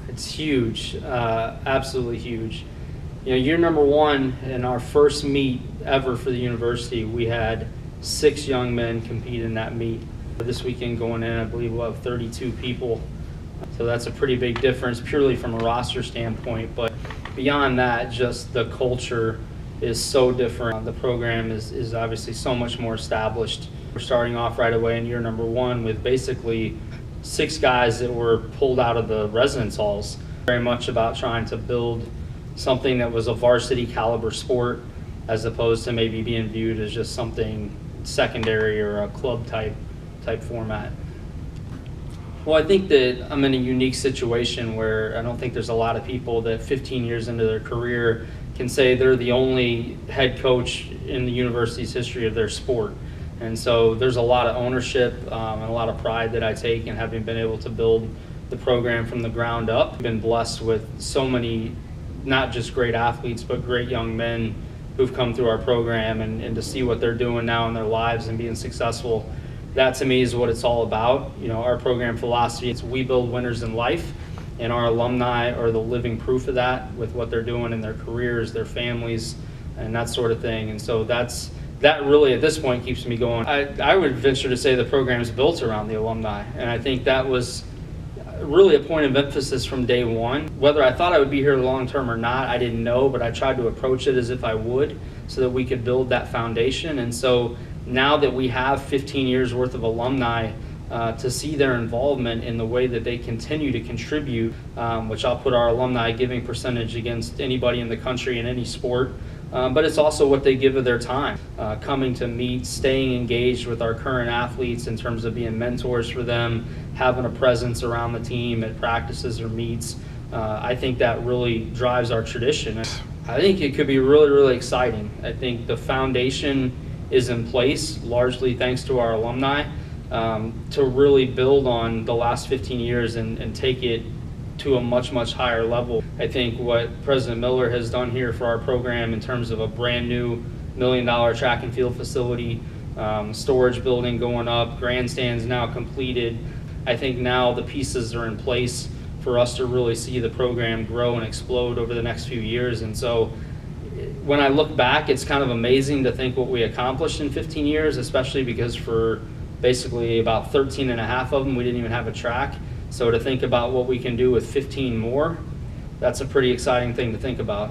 It's huge, absolutely huge. You know, year number one in our first meet ever for the university, we had 6 young men compete in that meet. This weekend going in, I believe we'll have 32 people. So that's a pretty big difference purely from a roster standpoint. But beyond that, just the culture is so different. The program is obviously so much more established. We're starting off right away in year number one with basically 6 guys that were pulled out of the residence halls. Very much about trying to build something that was a varsity caliber sport as opposed to maybe being viewed as just something secondary or a club type format. Well, I think that I'm in a unique situation where I don't think there's a lot of people that 15 years into their career can say they're the only head coach in the university's history of their sport. And so there's a lot of ownership and a lot of pride that I take in having been able to build the program from the ground up. I've been blessed with so many, not just great athletes, but great young men who've come through our program, and to see what they're doing now in their lives and being successful. That to me is what it's all about. You know, our program philosophy is we build winners in life, and our alumni are the living proof of that with what they're doing in their careers, their families, and that sort of thing. And so that really at this point keeps me going. I would venture to say the program is built around the alumni, and I think that was really a point of emphasis from day one. Whether I thought I would be here long term or not, I didn't know, but I tried to approach it as if I would so that we could build that foundation. And so now that we have 15 years worth of alumni, to see their involvement in the way that they continue to contribute, which I'll put our alumni giving percentage against anybody in the country in any sport, but it's also what they give of their time, coming to meet, staying engaged with our current athletes in terms of being mentors for them, having a presence around the team at practices or meets. I think that really drives our tradition. I think it could be really, really exciting. I think the foundation is in place largely thanks to our alumni, to really build on the last 15 years and take it to a much, much higher level. I think what President Miller has done here for our program in terms of a brand new $1 million track and field facility, storage building going up, grandstands now completed. I think now the pieces are in place for us to really see the program grow and explode over the next few years. And so when I look back, it's kind of amazing to think what we accomplished in 15 years, especially because for basically about 13 and a half of them, we didn't even have a track. So to think about what we can do with 15 more, that's a pretty exciting thing to think about.